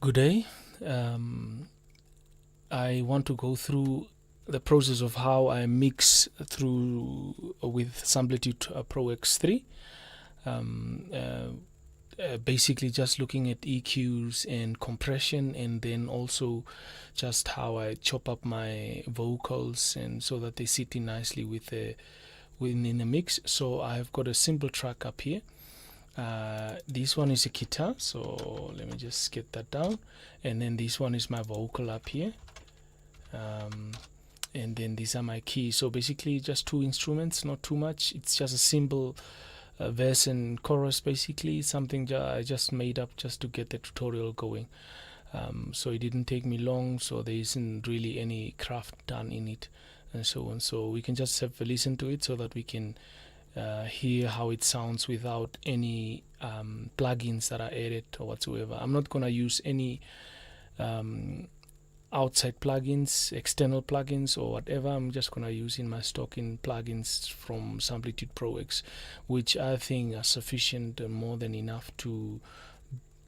Good day. I want to go through the process of how I mix through with Samplitude Pro X3. Basically just looking at EQs and compression, and then also just how I chop up my vocals and so that they sit in nicely within a mix. So I've got a simple track up here. This one is a guitar, so let me just get that down, and then this one is my vocal up here, and then these are my keys. So basically just two instruments, not too much. It's just a simple verse and chorus, basically something I just made up just to get the tutorial going. So it didn't take me long, so there isn't really any craft done in it and so on. So we can just have a listen to it so that we can hear how it sounds without any plugins that are added or whatsoever. I'm not gonna use any outside plugins, external plugins or whatever. I'm just gonna use in my stock in plugins from Samplitude Pro X, which I think are sufficient and more than enough to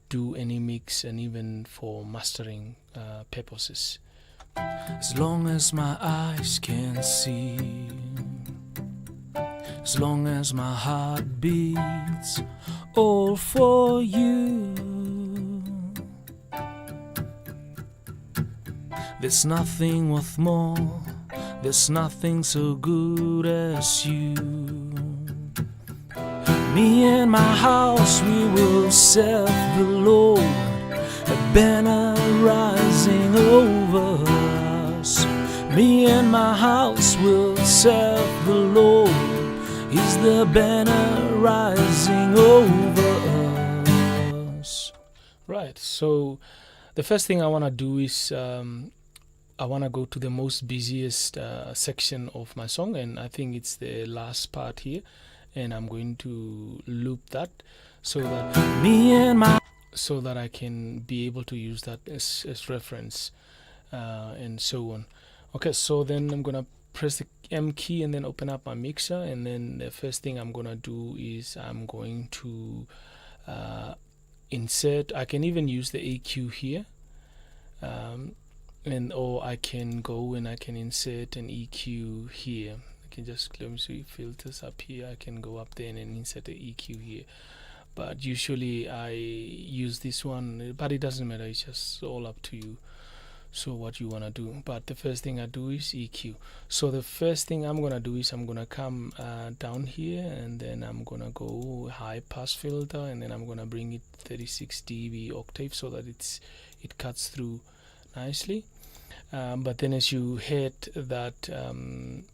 do any mix and even for mastering purposes. As long as my eyes can see, as long as my heart beats, all for you. There's nothing worth more, there's nothing so good as you. Me and my house, we will serve the Lord, a banner rising over us. Me and my house will serve the Lord, is the banner rising over us. Right, so the first thing I want to do is I want to go to the most busiest section of my song, and I think it's the last part here, and I'm going to loop that so that I can be able to use that as reference and so on. Okay, so then I'm gonna press the M key and then open up my mixer, and then the first thing I'm gonna do is I'm going to insert. I can even use the EQ here, or I can go and I can insert an EQ here. I can just, let me see, filters up here. I can go up there and insert the EQ here, but usually I use this one, but it doesn't matter, it's just all up to you, so what you want to do. But the first thing I do is EQ. So the first thing I'm gonna do is I'm gonna come down here, and then I'm gonna go high pass filter, and then I'm gonna bring it 36 dB octave so that it cuts through nicely. But then as you hit that, and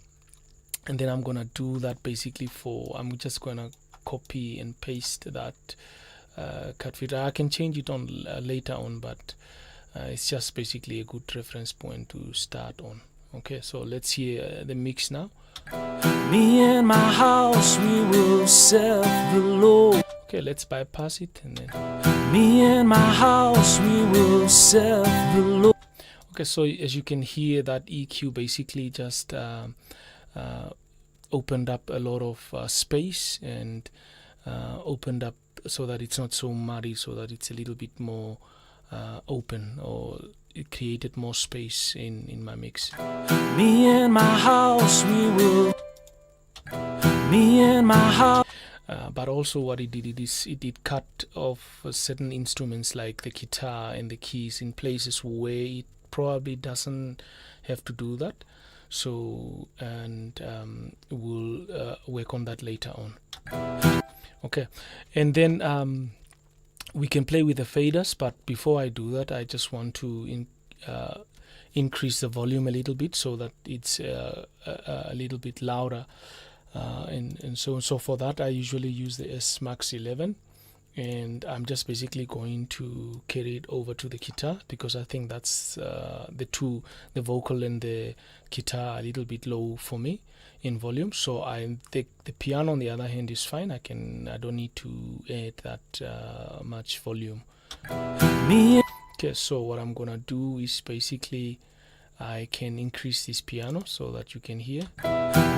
then I'm gonna do that basically I'm just gonna copy and paste that cut filter. I can change it on later on, but it's just basically a good reference point to start on. Okay, so let's hear the mix now. Me and my house, we will serve the Lord. Okay, let's bypass it, and then me and my house, we will serve the Lord. Okay, so as you can hear, that EQ basically just opened up a lot of space, and opened up so that it's not so muddy, so that it's a little bit more open, or it created more space in my mix. Me and my house, we will. Me and my house. But also what it did is it did cut off certain instruments like the guitar and the keys in places where it probably doesn't have to do that. So, and we'll work on that later on. Okay, and then we can play with the faders, but before I do that, I just want to increase the volume a little bit so that it's a little bit louder, and so on. So for that, I usually use the S Max 11, and I'm just basically going to carry it over to the guitar, because I think that's the vocal and the guitar are a little bit low for me in volume. So the piano on the other hand is fine. I don't need to add that much volume. Okay, so what I'm gonna do is basically I can increase this piano so that you can hear.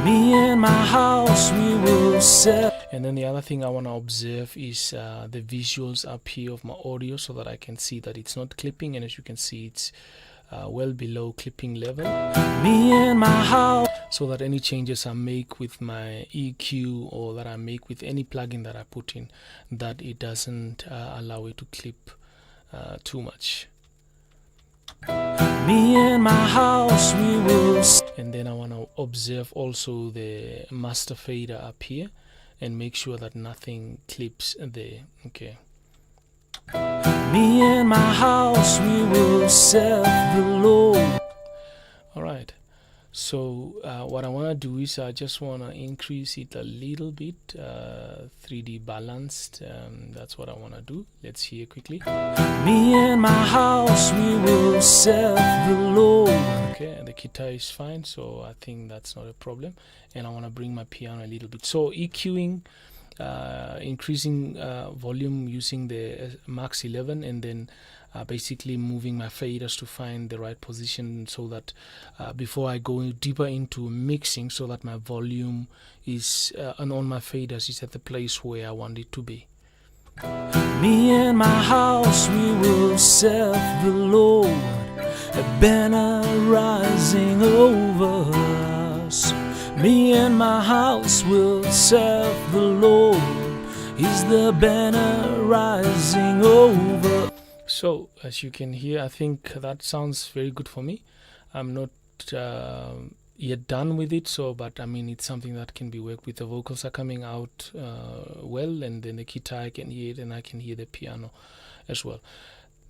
Me and my house, we will sell. And then the other thing I want to observe is the visuals up here of my audio, so that I can see that it's not clipping, and as you can see, it's well below clipping level. Me and my house. So that any changes I make with my EQ, or that I make with any plugin that I put in, that it doesn't allow it to clip too much. Me and my house, we will. And then I want to observe also the master fader up here and make sure that nothing clips there. Okay. Me and my house, we will serve the Lord. All right. So what I want to do is I just want to increase it a little bit, 3D balanced. That's what I want to do. Let's hear quickly. Me and my house, we will serve the Lord. Okay, and the guitar is fine, so I think that's not a problem. And I want to bring my piano a little bit. So EQing, increasing volume using the Max 11, and then basically moving my faders to find the right position, so that before I go deeper into mixing, so that my volume is and on my faders is at the place where I want it to be. Me and my house, we will serve the Lord. A banner rising over us. Me and my house will serve the Lord. Is the banner rising over? So as you can hear, I think that sounds very good for me. I'm not yet done with it, so but I mean, it's something that can be worked with. The vocals are coming out well, and then the guitar, I can hear it, and I can hear the piano as well.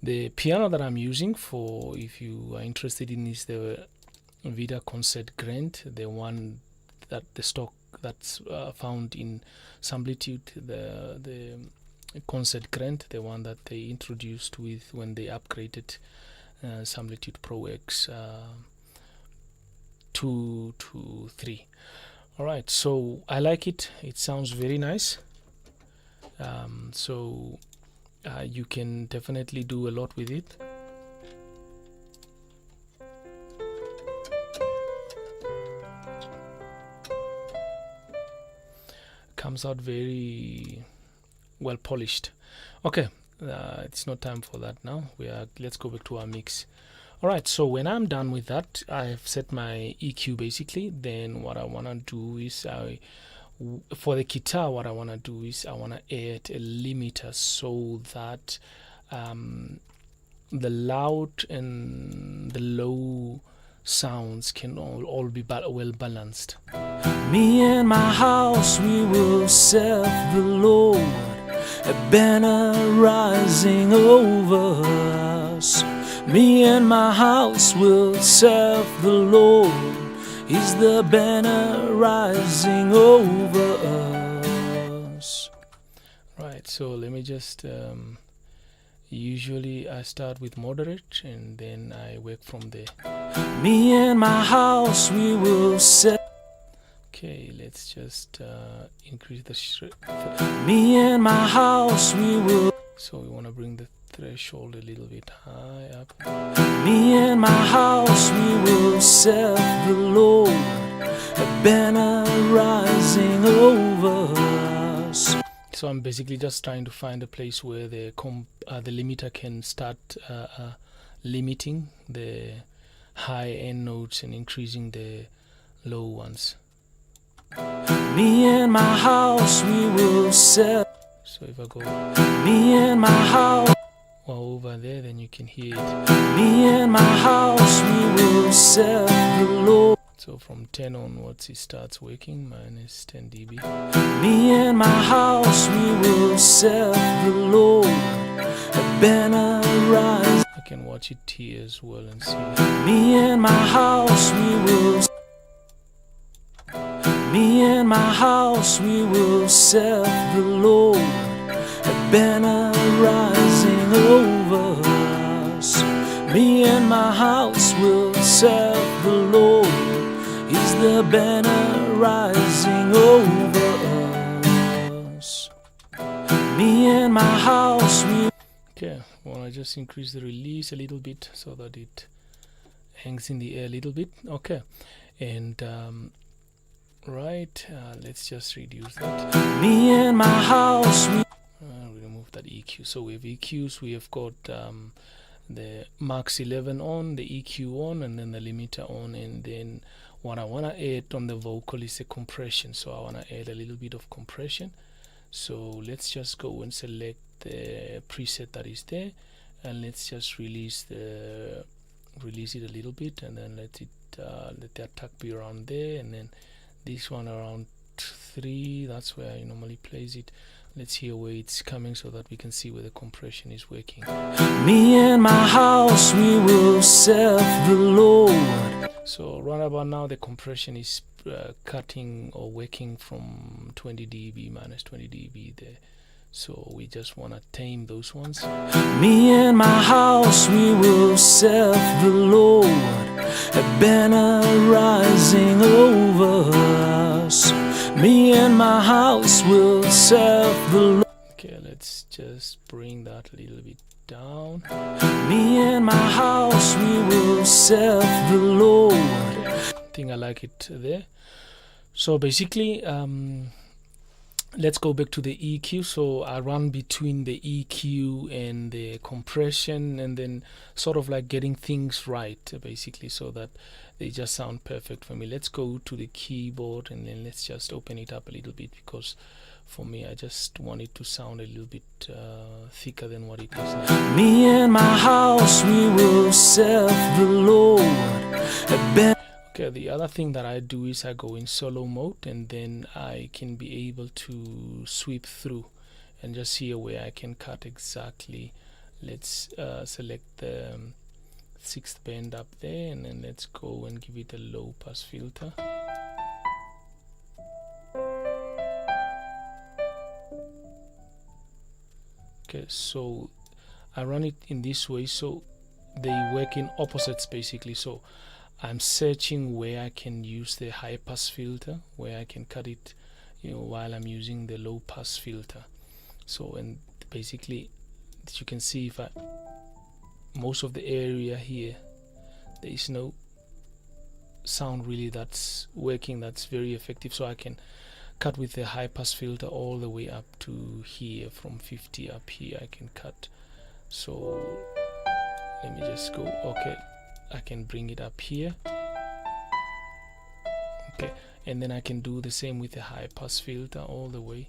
The piano that I'm using, for if you are interested in, is the Vida Concert Grand, the one that the stock that's found in Samplitude, the Concert Grand, the one that they introduced with when they upgraded Samplitude Pro X 2 to 3. All right, so I like it. It sounds very nice. So you can definitely do a lot with it. Comes out very well polished. Okay, it's not time for that now. Let's go back to our mix. All right, so when I'm done with that, I've set my EQ basically. Then what I want to do is for the guitar, what I want to do is I want to add a limiter, so that the loud and the low sounds can all be well balanced. Me and my house, we will serve the Lord. A banner rising over us. Me and my house will serve the Lord. Is the banner rising over us? Right, so let me just usually I start with moderate, and then I work from there. Me and my house, we will serve. Okay, let's just increase the Me and my house, we will. So we want to bring the threshold a little bit high up. Me and my house, we will serve the Lord. A banner rising over us. So I'm basically just trying to find a place where the limiter can start limiting the high end notes and increasing the low ones. Me and my house, we will serve. So if I go me and my house, over there, then you can hear it. Me and my house, we will serve the Lord. So from 10 onwards it starts working, minus 10 dB. Me and my house, we will serve the Lord. A banner rise. I can watch it here as well and see. Me and my house, we will. Me and my house, we will serve the Lord. A banner rising over us. Me and my house will serve the Lord. Is the banner rising over us? Me and my house, we. Okay, well, I just increase the release a little bit so that it hangs in the air a little bit. Okay, and right, let's just reduce that. Me and my house. We remove that EQ. So we have EQs. We have got the Max 11 on, the EQ on, and then the limiter on. And then what I want to add on the vocal is a compression. So I want to add a little bit of compression. So let's just go and select the preset that is there, and let's just release it a little bit, and then let the attack be around there, and then this one around 3. That's where I normally place it. Let's hear where it's coming so that we can see where the compression is working. Me and my house, we will serve the Lord. So right about now the compression is cutting or working from 20 dB minus 20 dB there. So we just want to tame those ones. Me and my house, we will serve the Lord. A banner rising over us. Me and my house will serve the Lord. Okay, let's just bring that a little bit down. Me and my house, we will serve the Lord. Okay, I think I like it there. So basically, let's go back to the EQ. So I run between the EQ and the compression, and then sort of like getting things right, basically, so that they just sound perfect for me. Let's go to the keyboard, and then let's just open it up a little bit, because for me, I just want it to sound a little bit thicker than what it is now. Me and my house, we will serve the Lord. Okay, the other thing that I do is I go in solo mode, and then I can be able to sweep through and just see where I can cut exactly. Let's select the 6th band up there, and then let's go and give it a low pass filter. Okay, so I run it in this way, so they work in opposites basically. So I'm searching where I can use the high pass filter, where I can cut it, while I'm using the low pass filter. So, and basically, as you can see, if most of the area here, there is no sound really that's working, that's very effective. So I can cut with the high pass filter all the way up to here. From 50 up here I can cut. So let me just go. Okay, I can bring it up here. Okay, and then I can do the same with the high pass filter all the way.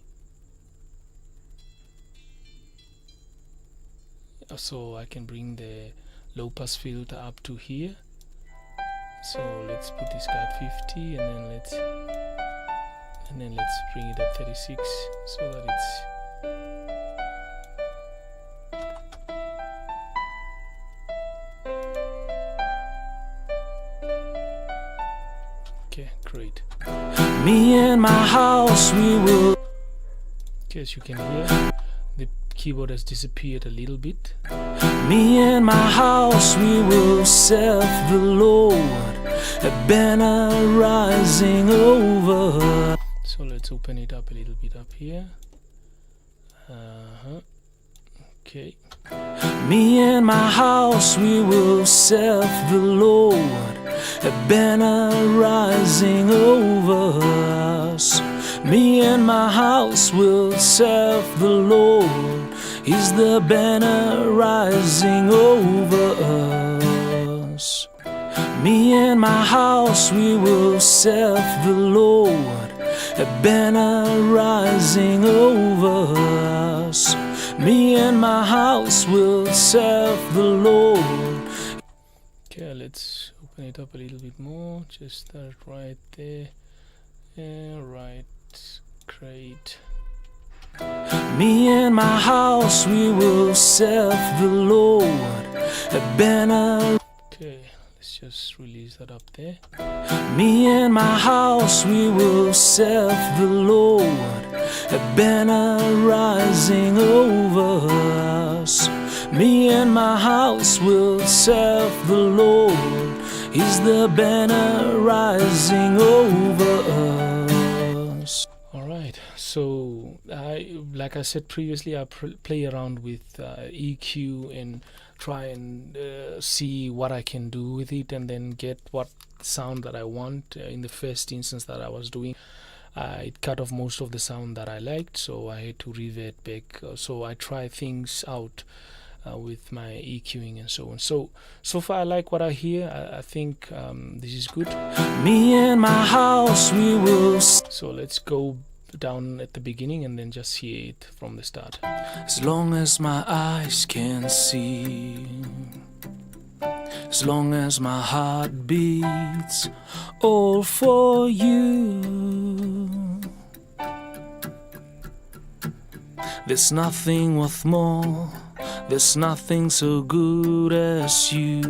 So I can bring the low pass filter up to here. So let's put this guy at 50, and then let's bring it at 36 so that it's okay, great. Me and my house, we will. Okay, as you can hear, the keyboard has disappeared a little bit. Me and my house, we will serve the Lord. A banner rising over. So let's open it up a little bit up here. Okay. Me and my house, we will serve the Lord. A banner rising over us. Me and my house will serve the Lord. Is the banner rising over us? Me and my house, we will serve the Lord. A banner rising over us. Me and my house will serve the Lord. Okay, let's open it up a little bit more. Just start right there. Right, great. Me and my house, we will serve the Lord. A banner. Okay, let's just release that up there. Me and my house, we will serve the Lord. A banner rising over us. Me and my house will serve the Lord. Is the banner rising over us? Alright, so like I said previously, I play around with EQ and try and see what I can do with it, and then get what sound that I want. In the first instance that I was doing, it cut off most of the sound that I liked, so I had to revert back. So I try things out with my EQing and so on. So far I like what I hear. I think this is good. Me and my house, we will. So let's go down at the beginning and then just hear it from the start. As long as my eyes can see, as long as my heart beats, all for you. There's nothing worth more, there's nothing so good as you.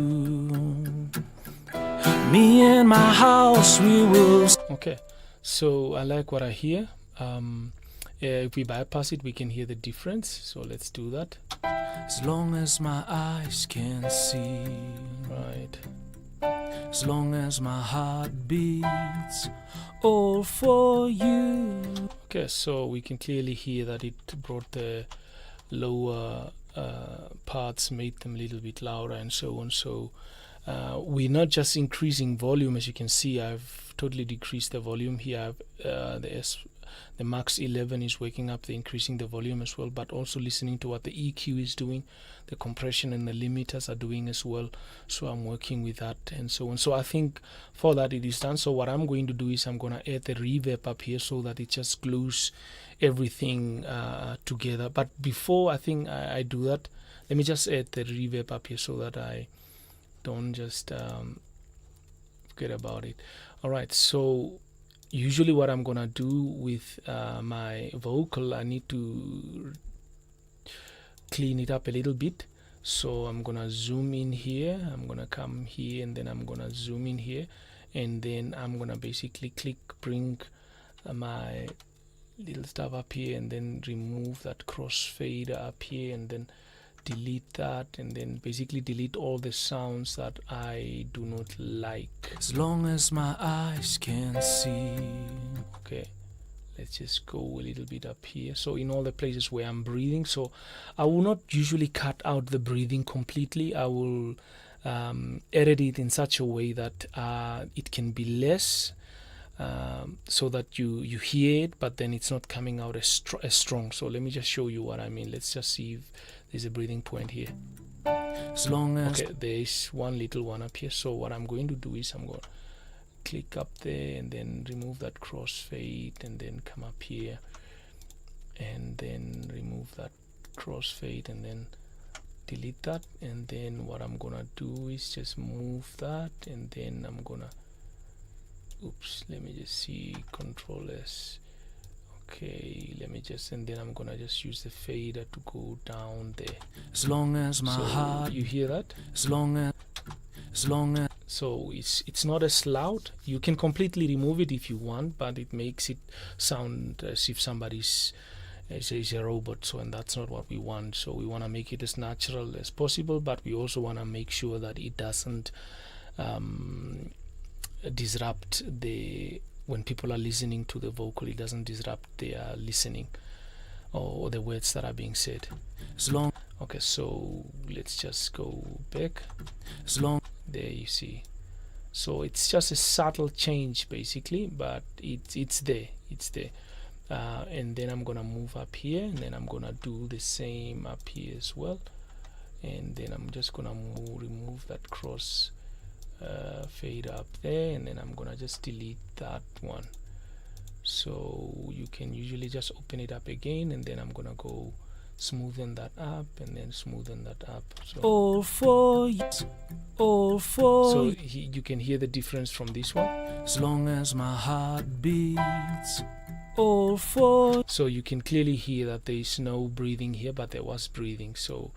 Me and my house, we will. Okay, so I like what I hear. If we bypass it, we can hear the difference. So let's do that. As long as my eyes can see, Right. as long as my heart beats, all for you. Okay, so we can clearly hear that it brought the lower parts, made them a little bit louder and so on. So we're not just increasing volume. As you can see, I've totally decreased the volume here. The max 11 is waking up, the increasing the volume as well, but also listening to what the EQ is doing, the compression and the limiters are doing as well. So I'm working with that and so on. So I think for that it is done. So what I'm going to do is I'm going to add the reverb up here so that it just glues everything together. But before I think I do that, let me just add the reverb up here so that I don't just forget about it. Alright, so usually what I'm gonna do with my vocal, I need to clean it up a little bit. So I'm gonna zoom in here, I'm gonna come here, and then I'm gonna zoom in here, and then I'm gonna basically bring my little stuff up here, and then remove that crossfader up here, and then delete that, and then basically delete all the sounds that I do not like. As long as my eyes can see. Okay, let's just go a little bit up here. So in all the places where I'm breathing, so I will not usually cut out the breathing completely. I will edit it in such a way that it can be less, so that you hear it, but then it's not coming out as strong. So let me just show you what I mean. Let's just see if there's a breathing point here. As long as okay, there is one little one up here. So what I'm going to do is I'm going to click up there and then remove that crossfade, and then come up here and then remove that crossfade, and then delete that. And then what I'm gonna do is just move that, and then I'm gonna let me just see, Control S. Okay, let me just, and then I'm gonna just use the fader to go down there. As long as my heart, you hear that? As long as so it's not as loud. You can completely remove it if you want, but it makes it sound as if somebody's is a robot. So, and that's not what we want. So we want to make it as natural as possible, but we also want to make sure that it doesn't disrupt when people are listening to the vocal, it doesn't disrupt their listening or the words that are being said. Okay, so let's just go back. There you see. So it's just a subtle change basically, but it's there. And then I'm gonna move up here, and then I'm gonna do the same up here as well. And then I'm just gonna remove that cross fade up there, and then I'm gonna just delete that one. So you can usually just open it up again, and then I'm gonna go smoothen that up, and then smoothen that up. So all for you. So you can hear the difference from this one. As long as my heart beats, all for. So you can clearly hear that there is no breathing here, but there was breathing. So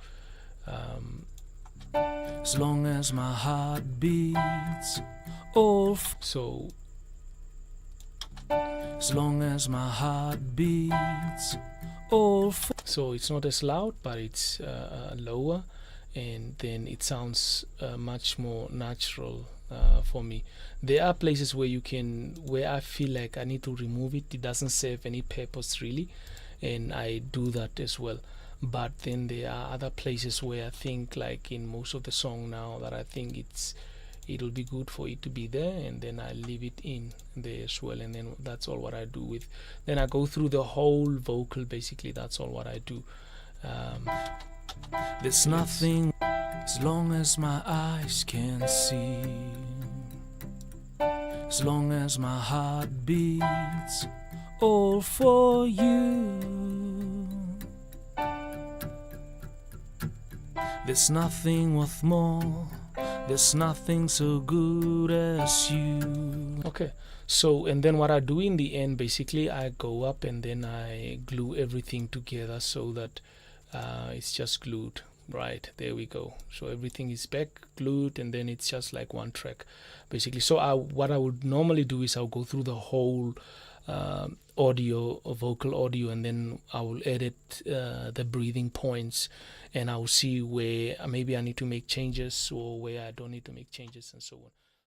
as long as my heart beats, all. So as long as my heart beats, all. So it's not as loud, but it's lower, and then it sounds much more natural for me. There are places where where I feel like I need to remove it. It doesn't serve any purpose really, and I do that as well. but then there are other places where I think, like in most of the song now, that I think it'll be good for it to be there, and then I leave it in there as well, and then that's all what I do with. Then I go through the whole vocal, basically. That's all what I do. There's nothing as long as my eyes can see, as long as my heart beats, all for you. There's nothing worth more, there's nothing so good as you. Okay, so and then what I do in the end, basically I go up and then I glue everything together so that it's just glued. Right, there we go. So everything is back glued, and then it's just like one track basically. So what I would normally do is I'll go through the whole audio, vocal audio, and then I will edit the breathing points, and I'll see where maybe I need to make changes or where I don't need to make changes, and so on.